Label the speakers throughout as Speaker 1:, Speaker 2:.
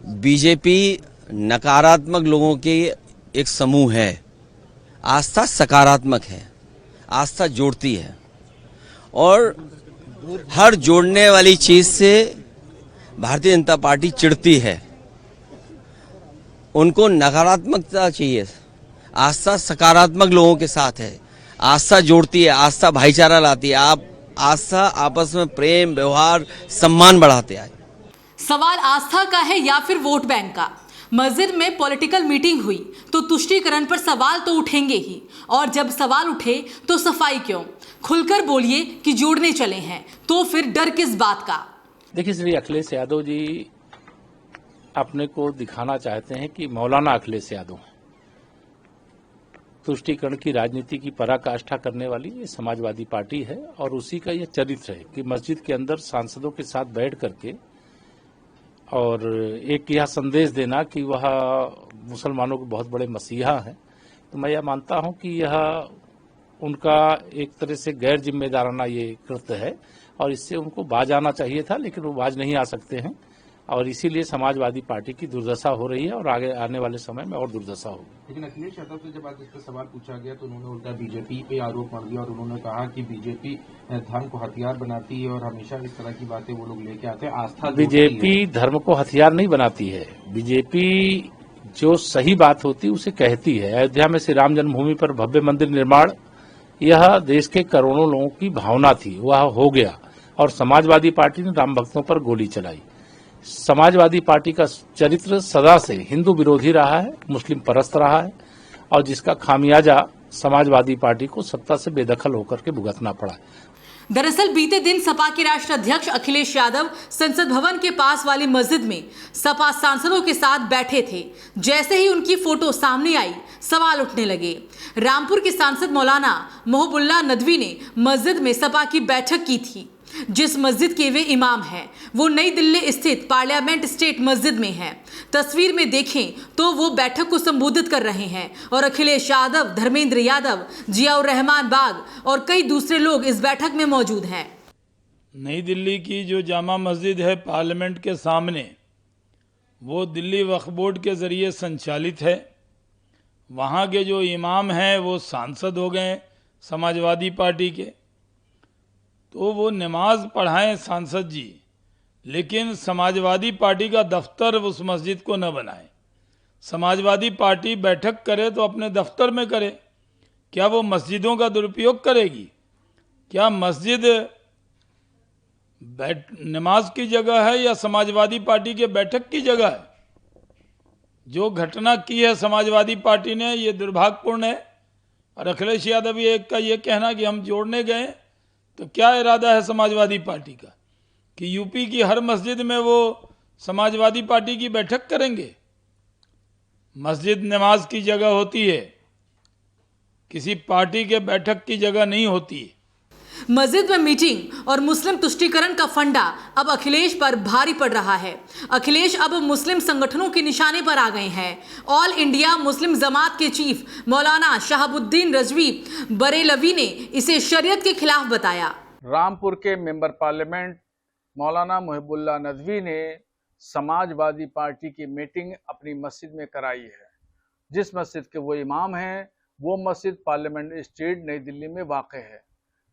Speaker 1: BJP नकारात्मक लोगों के एक समूह है। आस्था सकारात्मक है, आस्था जोड़ती है और हर जोड़ने वाली चीज से भारतीय जनता पार्टी चिढ़ती है। उनको नकारात्मकता चाहिए, आस्था सकारात्मक लोगों के साथ है, आस्था जोड़ती है, आस्था भाईचारा लाती है। आप आस्था आपस में प्रेम, व्यवहार, सम्मान बढ़ाते आए।
Speaker 2: सवाल आस्था का है या फिर वोट बैंक का? मस्जिद में पॉलिटिकल मीटिंग हुई तो तुष्टीकरण पर सवाल तो उठेंगे ही, और जब सवाल उठे तो सफाई क्यों? खुलकर बोलिए कि जोड़ने चले हैं, तो फिर डर किस बात का?
Speaker 3: देखिए, श्री अखिलेश यादव जी अपने को दिखाना चाहते हैं कि मौलाना अखिलेश यादव हैं। तुष्टीकरण की राजनीति की पराकाष्ठा करने वाली ये समाजवादी पार्टी है और उसी का यह चरित्र है कि मस्जिद के अंदर सांसदों के साथ बैठ करके और एक यह संदेश देना कि वह मुसलमानों के बहुत बड़े मसीहा हैं। तो मैं यह मानता हूं कि यह उनका एक तरह से गैर जिम्मेदाराना ये कृत्य है और इससे उनको बाज आना चाहिए था, लेकिन वो बाज नहीं आ सकते हैं और इसीलिए समाजवादी पार्टी की दुर्दशा हो रही है और आगे आने वाले समय में और दुर्दशा होगी।
Speaker 4: लेकिन अखिलेश यादव से जब आज इस पर सवाल पूछा गया तो उन्होंने उल्टा बीजेपी पे आरोप मर दिया और उन्होंने कहा कि बीजेपी धर्म को हथियार बनाती है और हमेशा इस तरह की बातें वो लोग लेके आते हैं। आस्था
Speaker 3: बीजेपी धर्म को हथियार नहीं बनाती है। बीजेपी जो सही बात होती है उसे कहती है। अयोध्या में श्री राम जन्मभूमि पर भव्य मंदिर निर्माण, यह देश के करोड़ों लोगों की भावना थी, वह हो गया और समाजवादी पार्टी ने राम भक्तों पर गोली चलाई। समाजवादी पार्टी का चरित्र सदा से हिंदू विरोधी रहा है, मुस्लिम परस्त रहा है और जिसका खामियाजा समाजवादी पार्टी को सत्ता से बेदखल होकर के भुगतना पड़ा।
Speaker 2: दरअसल बीते दिन सपा के राष्ट्रीय अध्यक्ष अखिलेश यादव संसद भवन के पास वाली मस्जिद में सपा सांसदों के साथ बैठे थे। जैसे ही उनकी फोटो सामने आई, सवाल उठने लगे। रामपुर के सांसद मौलाना मोहबुल्ला नदवी ने मस्जिद में सपा की बैठक की थी। जिस मस्जिद के वे इमाम हैं, वो नई दिल्ली स्थित पार्लियामेंट स्टेट मस्जिद में है। तस्वीर में देखें तो वो बैठक को संबोधित कर रहे हैं और अखिलेश यादव, धर्मेंद्र यादव, जियाउर रहमान बाग और कई दूसरे लोग इस बैठक में मौजूद हैं।
Speaker 5: नई दिल्ली की जो जामा मस्जिद है पार्लियामेंट के सामने, वो दिल्ली वक्फ बोर्ड के ज़रिए संचालित है। वहाँ के जो इमाम हैं वो सांसद हो गए समाजवादी पार्टी के, तो वो नमाज पढ़ाएं सांसद जी, लेकिन समाजवादी पार्टी का दफ्तर उस मस्जिद को न बनाए। समाजवादी पार्टी बैठक करे तो अपने दफ्तर में करे। क्या वो मस्जिदों का दुरुपयोग करेगी? क्या मस्जिद नमाज की जगह है या समाजवादी पार्टी के बैठक की जगह है? जो घटना की है समाजवादी पार्टी ने, ये दुर्भाग्यपूर्ण है। और अखिलेश यादव का ये कहना कि हम जोड़ने गए, तो क्या इरादा है समाजवादी पार्टी का कि यूपी की हर मस्जिद में वो समाजवादी पार्टी की बैठक करेंगे? मस्जिद नमाज की जगह होती है, किसी पार्टी के बैठक की जगह नहीं होती।
Speaker 2: मस्जिद में मीटिंग और मुस्लिम तुष्टीकरण का फंडा अब अखिलेश पर भारी पड़ रहा है। अखिलेश अब मुस्लिम संगठनों के निशाने पर आ गए हैं। ऑल इंडिया मुस्लिम जमात के चीफ मौलाना शहाबुद्दीन रजवी बरेलवी ने इसे शरीयत के खिलाफ बताया।
Speaker 6: रामपुर के मेंबर पार्लियामेंट मौलाना मोहबुल्ला नदवी ने समाजवादी पार्टी की मीटिंग अपनी मस्जिद में कराई है। जिस मस्जिद के वो इमाम हैं, वो मस्जिद पार्लियामेंट स्ट्रीट नई दिल्ली में वाक़ है।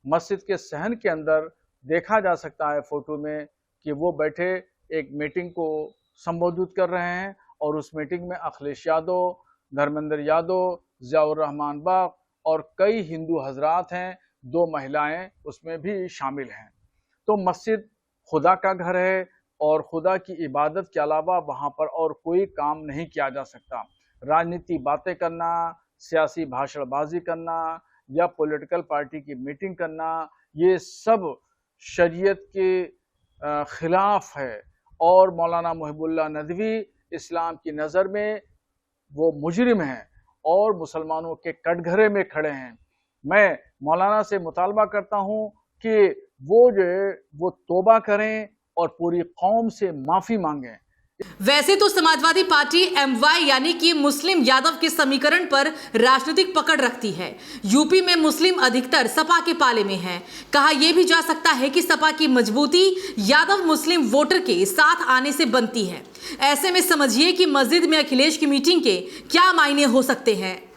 Speaker 6: मस्जिद के सहन के अंदर देखा जा सकता है फोटो में कि वो बैठे एक मीटिंग को संबोधित कर रहे हैं और उस मीटिंग में अखिलेश यादव, धर्मेंद्र यादव, जियाउर रहमान बाग और कई हिंदू हजरात हैं, 2 महिलाएं उसमें भी शामिल हैं। तो मस्जिद खुदा का घर है और खुदा की इबादत के अलावा वहाँ पर और कोई काम नहीं किया जा सकता। राजनीति बातें करना, सियासी भाषणबाजी करना या पॉलिटिकल पार्टी की मीटिंग करना, ये सब शरीयत के खिलाफ है और मौलाना मोहबुल्ला नदवी इस्लाम की नज़र में वो मुजरिम हैं और मुसलमानों के कटघरे में खड़े हैं। मैं मौलाना से मुतालबा करता हूँ कि वो जो है वो तौबा करें और पूरी कौम से माफ़ी मांगें।
Speaker 2: वैसे तो समाजवादी पार्टी MY यानी कि मुस्लिम यादव के समीकरण पर राजनीतिक पकड़ रखती है। यूपी में मुस्लिम अधिकतर सपा के पाले में है। कहा यह भी जा सकता है कि सपा की मजबूती यादव मुस्लिम वोटर के साथ आने से बनती है। ऐसे में समझिए कि मस्जिद में अखिलेश की मीटिंग के क्या मायने हो सकते हैं।